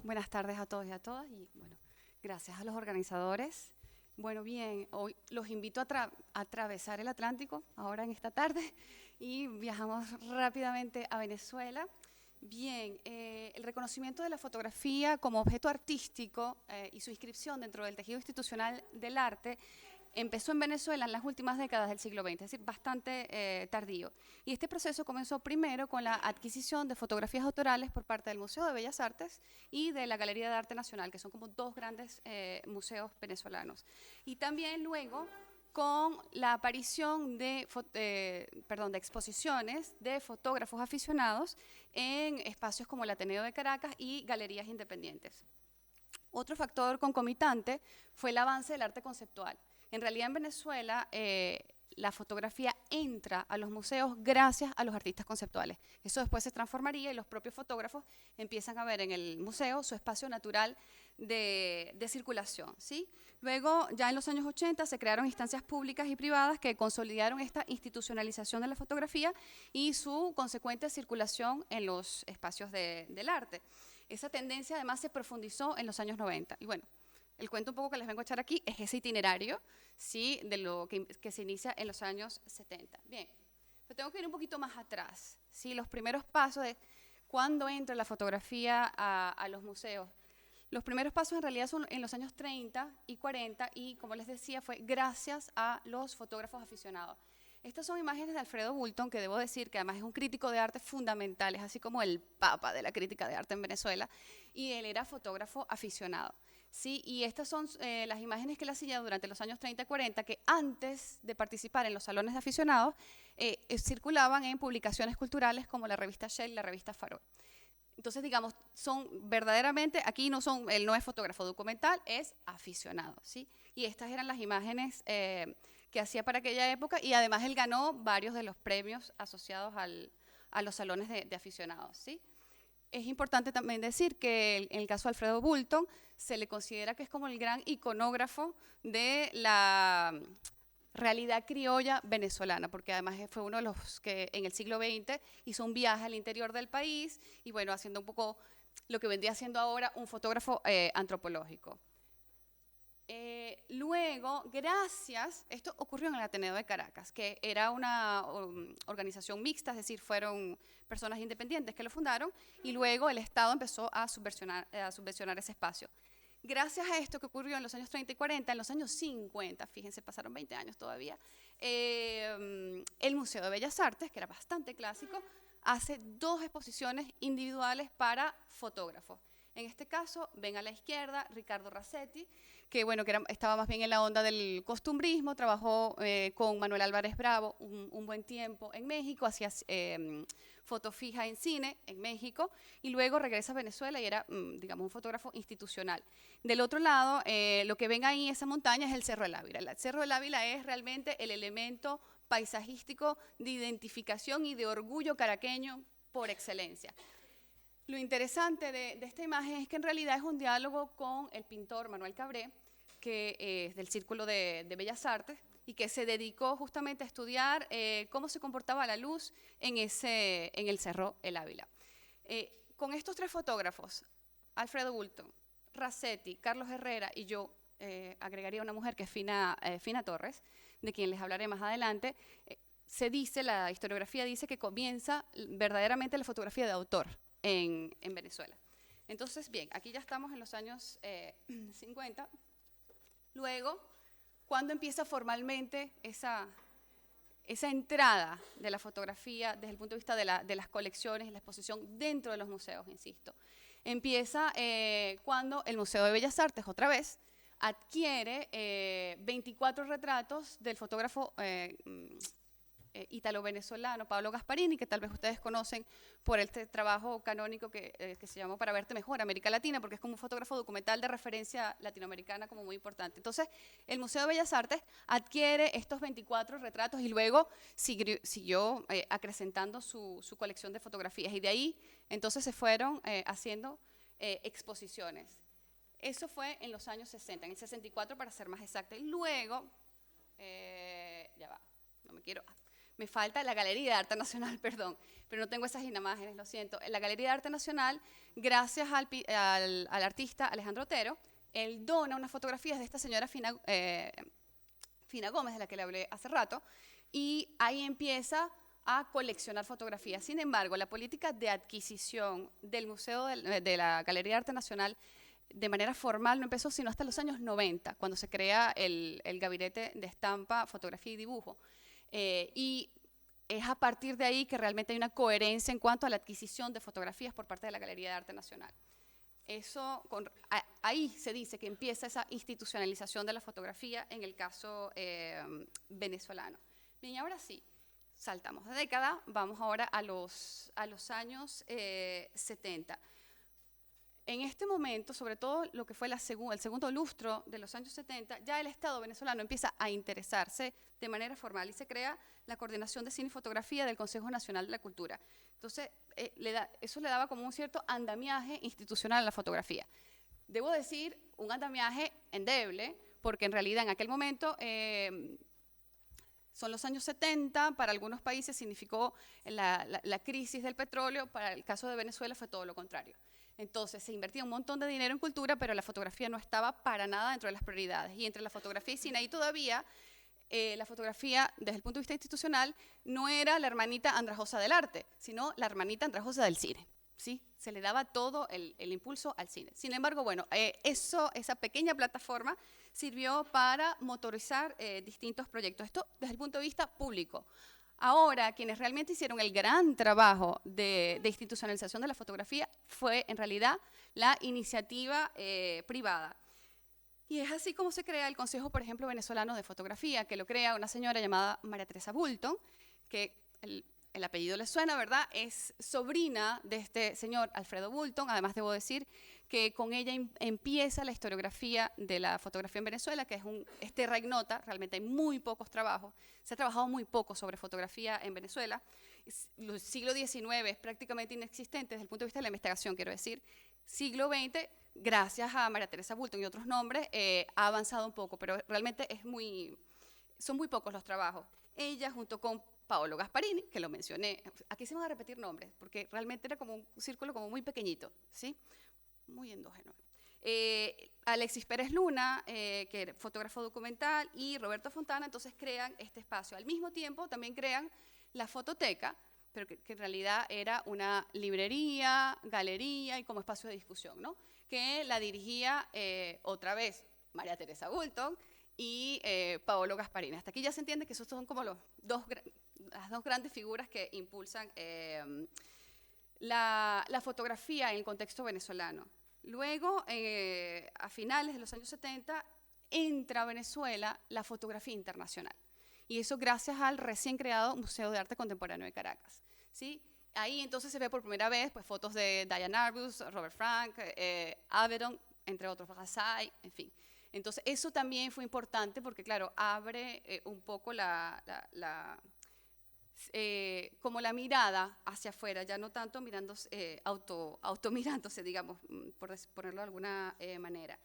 Buenas tardes a todos y a todas y bueno, gracias a los organizadores. Bueno, bien, hoy los invito a atravesar el Atlántico ahora en esta tarde y viajamos rápidamente a Venezuela. Bien, el reconocimiento de la fotografía como objeto artístico y su inscripción dentro del tejido institucional del arte empezó en Venezuela en las últimas décadas del siglo XX, es decir, bastante tardío. Y este proceso comenzó primero con la adquisición de fotografías autorales por parte del Museo de Bellas Artes y de la Galería de Arte Nacional, que son como dos grandes museos venezolanos. Y también luego con la aparición de exposiciones de fotógrafos aficionados en espacios como el Ateneo de Caracas y galerías independientes. Otro factor concomitante fue el avance del arte conceptual. En realidad en Venezuela la fotografía entra a los museos gracias a los artistas conceptuales. Eso después se transformaría y los propios fotógrafos empiezan a ver en el museo su espacio natural de circulación, ¿sí? Luego, ya en los años 80, se crearon instancias públicas y privadas que consolidaron esta institucionalización de la fotografía y su consecuente circulación en los espacios del arte. Esa tendencia además se profundizó en los años 90. Y bueno, el cuento un poco que les vengo a echar aquí es ese itinerario, ¿sí?, de lo que se inicia en los años 70. Bien, pero tengo que ir un poquito más atrás, ¿sí? Los primeros pasos de cuándo entra la fotografía a los museos. Los primeros pasos en realidad son en los años 30 y 40 y, como les decía, fue gracias a los fotógrafos aficionados. Estas son imágenes de Alfredo Bulton, que debo decir que además es un crítico de arte fundamental, es así como el papa de la crítica de arte en Venezuela, y él era fotógrafo aficionado. Sí, y estas son las imágenes que él hacía durante los años 30 y 40, que antes de participar en los salones de aficionados, circulaban en publicaciones culturales como la revista Shell y la revista Farol. Entonces, digamos, son verdaderamente, aquí no son, él no es fotógrafo documental, es aficionado, ¿sí? Y estas eran las imágenes que hacía para aquella época y además él ganó varios de los premios asociados a los salones de aficionados, ¿sí? Es importante también decir que en el caso de Alfredo Bulton se le considera que es como el gran iconógrafo de la realidad criolla venezolana, porque además fue uno de los que en el siglo XX hizo un viaje al interior del país y bueno, haciendo un poco lo que vendría siendo ahora un fotógrafo antropológico. Luego, gracias, esto ocurrió en el Ateneo de Caracas, que era una organización mixta, es decir, fueron personas independientes que lo fundaron, y luego el Estado empezó a subvencionar ese espacio. Gracias a esto que ocurrió en los años 30 y 40, en los años 50, fíjense, pasaron 20 años todavía, el Museo de Bellas Artes, que era bastante clásico, hace dos exposiciones individuales para fotógrafos. En este caso, ven a la izquierda Ricardo Rasetti, que bueno, estaba más bien en la onda del costumbrismo, trabajó con Manuel Álvarez Bravo un buen tiempo en México, hacía foto fija en cine en México, y luego regresa a Venezuela y era, digamos, un fotógrafo institucional. Del otro lado, lo que ven ahí, esa montaña, es el Cerro del Ávila. El Cerro del Ávila es realmente el elemento paisajístico de identificación y de orgullo caraqueño por excelencia. Lo interesante de esta imagen es que en realidad es un diálogo con el pintor Manuel Cabré, que es del Círculo de Bellas Artes, y que se dedicó justamente a estudiar cómo se comportaba la luz en el Cerro El Ávila. Con estos tres fotógrafos, Alfredo Bulton, Rasetti, Carlos Herrera y yo, agregaría una mujer que es Fina Torres, de quien les hablaré más adelante, se dice, la historiografía dice que comienza verdaderamente la fotografía de autor en Venezuela. Entonces, bien, aquí ya estamos en los años 50. Luego, ¿cuándo empieza formalmente esa entrada de la fotografía desde el punto de vista de las colecciones y la exposición dentro de los museos, insisto? Empieza cuando el Museo de Bellas Artes, otra vez, adquiere 24 retratos del fotógrafo ítalo-venezolano Pablo Gasparini, que tal vez ustedes conocen por este trabajo canónico que se llamó Para verte mejor, América Latina, porque es como un fotógrafo documental de referencia latinoamericana como muy importante. Entonces, el Museo de Bellas Artes adquiere estos 24 retratos y luego siguió acrecentando su colección de fotografías, y de ahí entonces se fueron haciendo exposiciones. Eso fue en los años 60, en el 64 para ser más exacta. Y luego, ya va, no me quiero... me falta la Galería de Arte Nacional, perdón, pero no tengo esas imágenes, lo siento. La Galería de Arte Nacional, gracias al artista Alejandro Otero, él dona unas fotografías de esta señora Fina Gómez, de la que le hablé hace rato, y ahí empieza a coleccionar fotografías. Sin embargo, la política de adquisición del Museo de la Galería de Arte Nacional de manera formal no empezó sino hasta los años 90, cuando se crea el Gabinete de Estampa, Fotografía y Dibujo. Y es a partir de ahí que realmente hay una coherencia en cuanto a la adquisición de fotografías por parte de la Galería de Arte Nacional. Ahí se dice que empieza esa institucionalización de la fotografía en el caso venezolano. Bien, y ahora sí, saltamos de década, vamos ahora a los años 70. En este momento, sobre todo lo que fue el segundo lustro de los años 70, ya el Estado venezolano empieza a interesarse de manera formal y se crea la Coordinación de Cine y Fotografía del Consejo Nacional de la Cultura. Entonces, eso le daba como un cierto andamiaje institucional a la fotografía. Debo decir, un andamiaje endeble, porque en realidad en aquel momento son los años 70, para algunos países significó la crisis del petróleo, para el caso de Venezuela fue todo lo contrario. Entonces se invertía un montón de dinero en cultura, pero la fotografía no estaba para nada dentro de las prioridades. Y entre la fotografía y cine, ahí todavía la fotografía, desde el punto de vista institucional, no era la hermanita andrajosa del arte, sino la hermanita andrajosa del cine. ¿Sí? Se le daba todo el impulso al cine. Sin embargo, bueno, esa pequeña plataforma sirvió para motorizar distintos proyectos. Esto desde el punto de vista público. Ahora, quienes realmente hicieron el gran trabajo de institucionalización de la fotografía fue, en realidad, la iniciativa privada. Y es así como se crea el Consejo, por ejemplo, Venezolano de Fotografía, que lo crea una señora llamada María Teresa Bulton, que el apellido les suena, ¿verdad? Es sobrina de este señor Alfredo Bulton. Además, debo decir que con ella empieza la historiografía de la fotografía en Venezuela, que es terra ignota, realmente hay muy pocos trabajos. Se ha trabajado muy poco sobre fotografía en Venezuela. El siglo XIX es prácticamente inexistente desde el punto de vista de la investigación, quiero decir. Siglo XX, gracias a María Teresa Bulton y otros nombres, ha avanzado un poco, pero realmente son muy pocos los trabajos. Ella, junto con Paolo Gasparini, que lo mencioné, aquí se van a repetir nombres, porque realmente era como un círculo como muy pequeñito, ¿sí? Muy endógeno. Alexis Pérez Luna, que era fotógrafo documental, y Roberto Fontana, entonces crean este espacio. Al mismo tiempo también crean la fototeca, pero que en realidad era una librería, galería y como espacio de discusión, ¿no? Que la dirigía otra vez María Teresa Bulton y Paolo Gasparini. Hasta aquí ya se entiende que esos son como las dos grandes figuras que impulsan la fotografía en el contexto venezolano. Luego, a finales de los años 70, entra a Venezuela la fotografía internacional. Y eso gracias al recién creado Museo de Arte Contemporáneo de Caracas. ¿Sí? Ahí entonces se ve por primera vez pues, fotos de Diane Arbus, Robert Frank, Avedon, entre otros, Brassai, en fin. Entonces eso también fue importante porque, claro, abre un poco como la mirada hacia afuera, ya no tanto mirándose, automirándose, digamos, por ponerlo de alguna manera.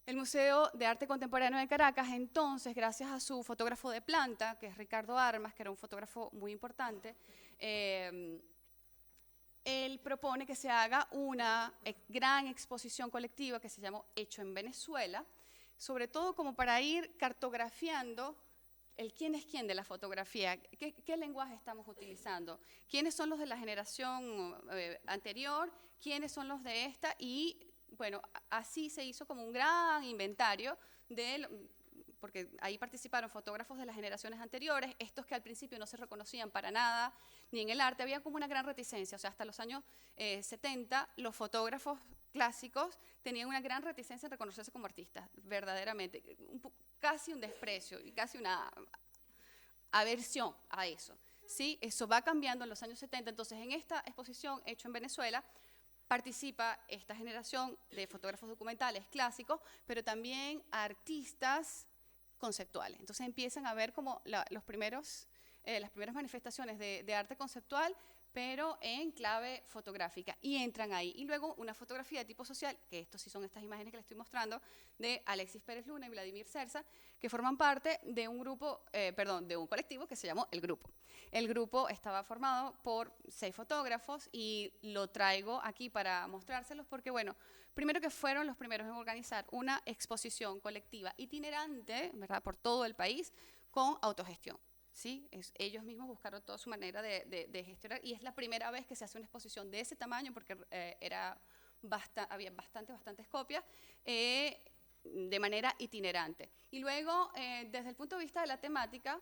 El Museo de Arte Contemporáneo de Caracas, entonces, gracias a su fotógrafo de planta, que es Ricardo Armas, que era un fotógrafo muy importante, él propone que se haga una gran exposición colectiva que se llamó Hecho en Venezuela, sobre todo como para ir cartografiando el quién es quién de la fotografía, qué lenguaje estamos utilizando, quiénes son los de la generación anterior, quiénes son los de esta, y bueno, así se hizo como un gran inventario porque ahí participaron fotógrafos de las generaciones anteriores, estos que al principio no se reconocían para nada, ni en el arte, había como una gran reticencia, o sea, hasta los años 70 los fotógrafos clásicos tenían una gran reticencia en reconocerse como artistas, verdaderamente, casi un desprecio y casi una aversión a eso. ¿Sí? Eso va cambiando en los años 70, entonces en esta exposición Hecho en Venezuela participa esta generación de fotógrafos documentales clásicos, pero también artistas conceptuales. Entonces empiezan a ver como las primeras manifestaciones de arte conceptual pero en clave fotográfica, y entran ahí. Y luego una fotografía de tipo social, que estos sí son estas imágenes que les estoy mostrando, de Alexis Pérez Luna y Vladimir Cerza, que forman parte de un grupo, de un colectivo que se llamó El Grupo. El grupo estaba formado por 6 fotógrafos y lo traigo aquí para mostrárselos porque, bueno, primero que fueron los primeros en organizar una exposición colectiva itinerante, ¿verdad?, por todo el país con autogestión. ¿Sí? Ellos mismos buscaron toda su manera de gestionar y es la primera vez que se hace una exposición de ese tamaño porque había bastantes copias de manera itinerante. Y luego, desde el punto de vista de la temática,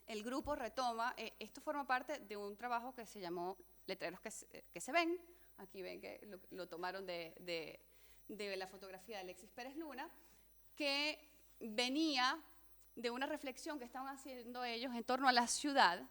el grupo retoma, esto forma parte de un trabajo que se llamó Letreros que se ven. Aquí ven que lo tomaron de la fotografía de Alexis Pérez Luna, que venía de una reflexión que estaban haciendo ellos en torno a la ciudad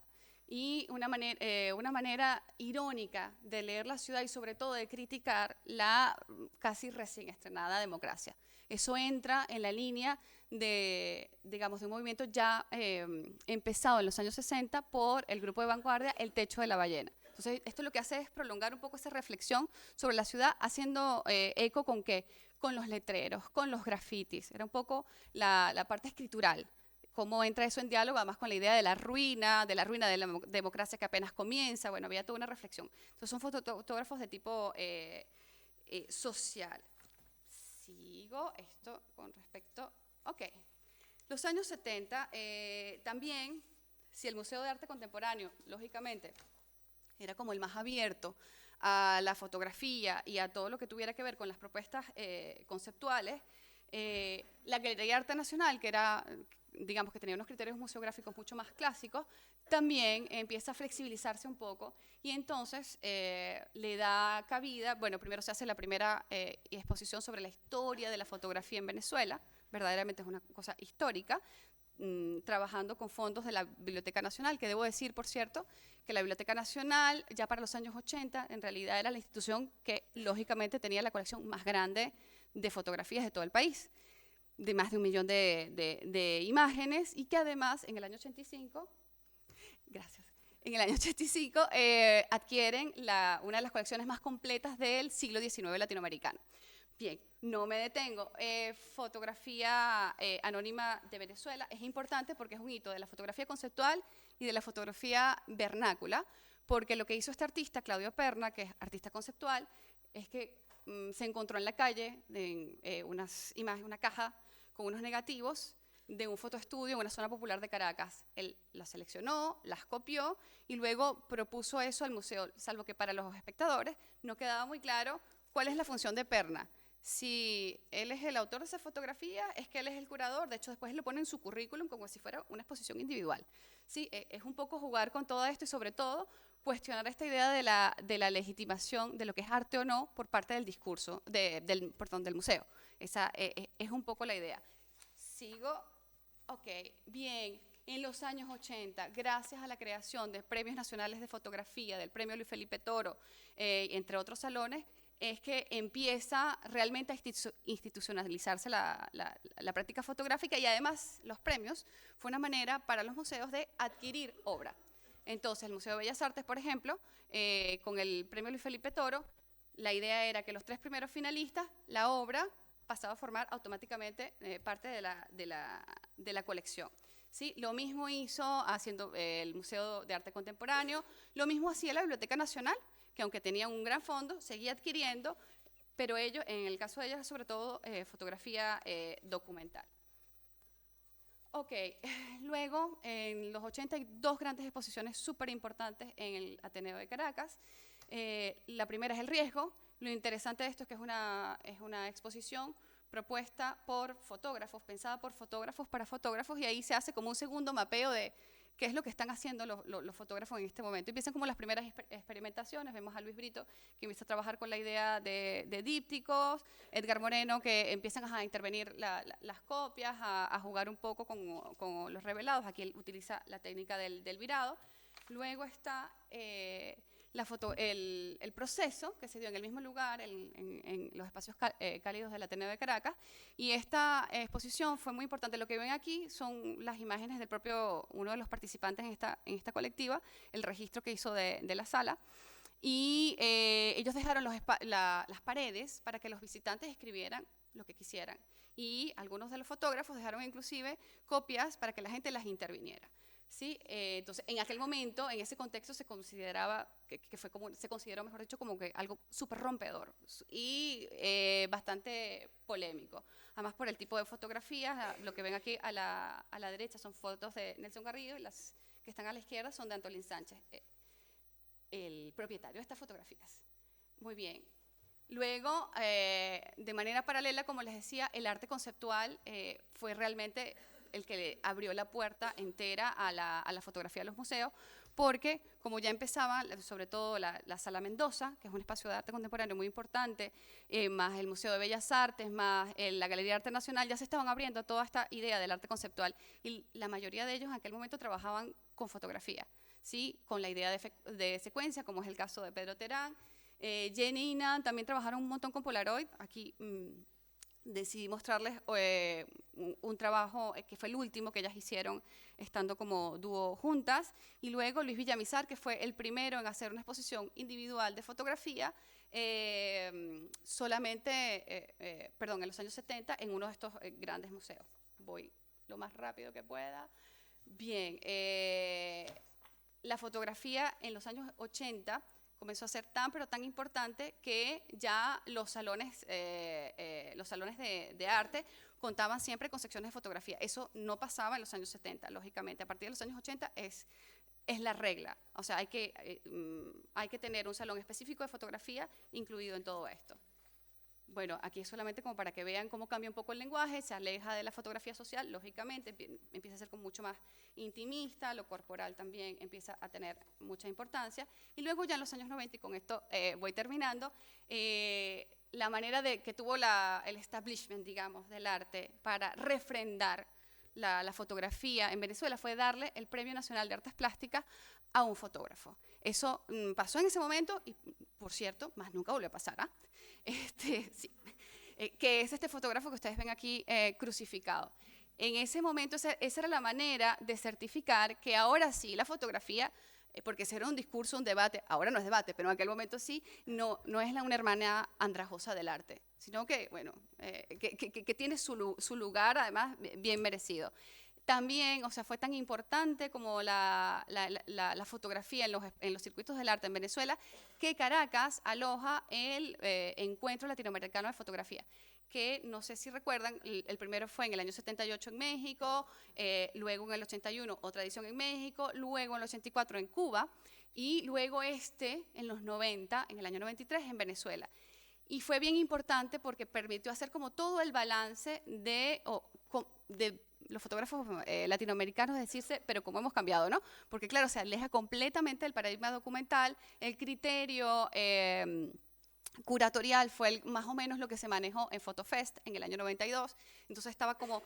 y una manera irónica de leer la ciudad y sobre todo de criticar la casi recién estrenada democracia. Eso entra en la línea de un movimiento ya empezado en los años 60 por el grupo de vanguardia El Techo de la Ballena. Entonces, esto lo que hace es prolongar un poco esa reflexión sobre la ciudad, haciendo eco con ¿qué? Con los letreros, con los grafitis. Era un poco la parte escritural. Cómo entra eso en diálogo, además con la idea de la ruina de la democracia que apenas comienza. Bueno, había toda una reflexión. Entonces, son fotógrafos de tipo social. Sigo esto con respecto. Ok. Los años 70, también, si el Museo de Arte Contemporáneo, lógicamente, era como el más abierto a la fotografía y a todo lo que tuviera que ver con las propuestas conceptuales, la Galería de Arte Nacional, que era, digamos que tenía unos criterios museográficos mucho más clásicos, también empieza a flexibilizarse un poco y entonces le da cabida, bueno, primero se hace la primera exposición sobre la historia de la fotografía en Venezuela, verdaderamente es una cosa histórica, trabajando con fondos de la Biblioteca Nacional, que debo decir, por cierto, que la Biblioteca Nacional ya para los años 80 en realidad era la institución que lógicamente tenía la colección más grande de fotografías de todo el país, de más de 1 millón de imágenes, y que además en el año 85, gracias, en el año 85 adquieren una de las colecciones más completas del siglo XIX latinoamericano. Bien, no me detengo. Fotografía anónima de Venezuela es importante porque es un hito de la fotografía conceptual y de la fotografía vernácula, porque lo que hizo este artista, Claudio Perna, que es artista conceptual, es que se encontró en la calle unas imágenes, una caja con unos negativos de un fotoestudio en una zona popular de Caracas. Él las seleccionó, las copió y luego propuso eso al museo, salvo que para los espectadores no quedaba muy claro cuál es la función de Perna. Si él es el autor de esa fotografía, es que él es el curador. De hecho, después lo pone en su currículum como si fuera una exposición individual. Sí, es un poco jugar con todo esto y sobre todo cuestionar esta idea de la legitimación de lo que es arte o no por parte del discurso, del museo. Esa es un poco la idea. Sigo. Ok, bien. En los años 80, gracias a la creación de premios nacionales de fotografía, del premio Luis Felipe Toro, entre otros salones, es que empieza realmente a institucionalizarse la práctica fotográfica y además los premios fue una manera para los museos de adquirir obra. Entonces, el Museo de Bellas Artes, por ejemplo, con el premio Luis Felipe Toro, la idea era que los 3 primeros finalistas, la obra pasaba a formar automáticamente parte de la colección. ¿Sí? Lo mismo hizo haciendo el Museo de Arte Contemporáneo, lo mismo hacía la Biblioteca Nacional, que aunque tenía un gran fondo, seguía adquiriendo, pero ellos, en el caso de ellos, sobre todo fotografía documental. Ok, luego en los 80 hay 2 grandes exposiciones súper importantes en el Ateneo de Caracas. La primera es El Riesgo. Lo interesante de esto es que es una exposición propuesta por fotógrafos, pensada por fotógrafos para fotógrafos, y ahí se hace como un segundo mapeo de qué es lo que están haciendo los fotógrafos en este momento. Empiezan como las primeras experimentaciones, vemos a Luis Brito que empieza a trabajar con la idea de dípticos, Edgar Moreno que empiezan a intervenir las copias, a jugar un poco con los revelados, aquí él utiliza la técnica del virado. Luego está el proceso que se dio en el mismo lugar, en los espacios cálidos del Ateneo de Caracas, y esta exposición fue muy importante. Lo que ven aquí son las imágenes del propio, uno de los participantes en esta colectiva, el registro que hizo de la sala, y ellos dejaron las paredes para que los visitantes escribieran lo que quisieran, y algunos de los fotógrafos dejaron inclusive copias para que la gente las interviniera. ¿Sí? Entonces, en aquel momento, en ese contexto, se consideraba, se consideró, mejor dicho, como que algo súper rompedor y bastante polémico. Además, por el tipo de fotografías, lo que ven aquí a la derecha son fotos de Nelson Garrido y las que están a la izquierda son de Antolín Sánchez, el propietario de estas fotografías. Muy bien. Luego, de manera paralela, como les decía, el arte conceptual fue realmente el que le abrió la puerta entera a la fotografía de los museos, porque como ya empezaba, sobre todo la Sala Mendoza, que es un espacio de arte contemporáneo muy importante, más el Museo de Bellas Artes, más la Galería de Arte Nacional, ya se estaban abriendo toda esta idea del arte conceptual, y la mayoría de ellos en aquel momento trabajaban con fotografía, ¿sí? Con la idea de secuencia, como es el caso de Pedro Terán. Jenny y Nan también trabajaron un montón con Polaroid. Aquí decidí mostrarles un trabajo que fue el último que ellas hicieron estando como dúo juntas, y luego Luis Villamizar, que fue el primero en hacer una exposición individual de fotografía en los años 70 en uno de estos grandes museos. Voy lo más rápido que pueda. Bien, la fotografía en los años 80 comenzó a ser pero tan importante que ya los salones de arte contaban siempre con secciones de fotografía. Eso no pasaba en los años 70, lógicamente. A partir de los años 80 es la regla. O sea, hay que tener un salón específico de fotografía incluido en todo esto. Bueno, aquí es solamente como para que vean cómo cambia un poco el lenguaje, se aleja de la fotografía social, lógicamente, empieza a ser como mucho más intimista, lo corporal también empieza a tener mucha importancia. Y luego ya en los años 90, y con esto voy terminando, la manera que tuvo el establishment, digamos, del arte para refrendar la fotografía en Venezuela fue darle el Premio Nacional de Artes Plásticas a un fotógrafo. Eso pasó en ese momento y, por cierto, más nunca volvió a pasar, ¿ah? Sí, que es este fotógrafo que ustedes ven aquí crucificado. En ese momento esa era la manera de certificar que ahora sí la fotografía, porque ese era un discurso, un debate, ahora no es debate, pero en aquel momento sí, no es una hermana andrajosa del arte, sino que, bueno, que tiene su lugar, además, bien merecido. También, o sea, fue tan importante como la fotografía en los circuitos del arte en Venezuela, que Caracas aloja el Encuentro Latinoamericano de Fotografía, que no sé si recuerdan, el primero fue en el año 78 en México, luego en el 81 otra edición en México, luego en el 84 en Cuba, y luego en los 90, en el año 93 en Venezuela. Y fue bien importante porque permitió hacer como todo el balance de los fotógrafos latinoamericanos, decirse, pero cómo hemos cambiado, ¿no? Porque claro, se aleja completamente del paradigma documental, el criterio curatorial fue más o menos lo que se manejó en Fotofest en el año 92, entonces estaba como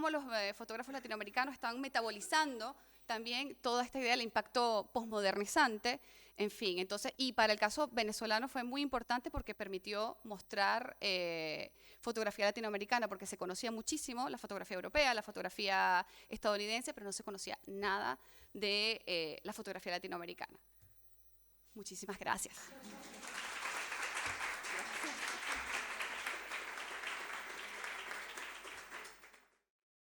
los fotógrafos latinoamericanos estaban metabolizando también toda esta idea del impacto posmodernizante, en fin, entonces, y para el caso venezolano fue muy importante porque permitió mostrar fotografía latinoamericana, porque se conocía muchísimo la fotografía europea, la fotografía estadounidense, pero no se conocía nada de la fotografía latinoamericana. Muchísimas gracias.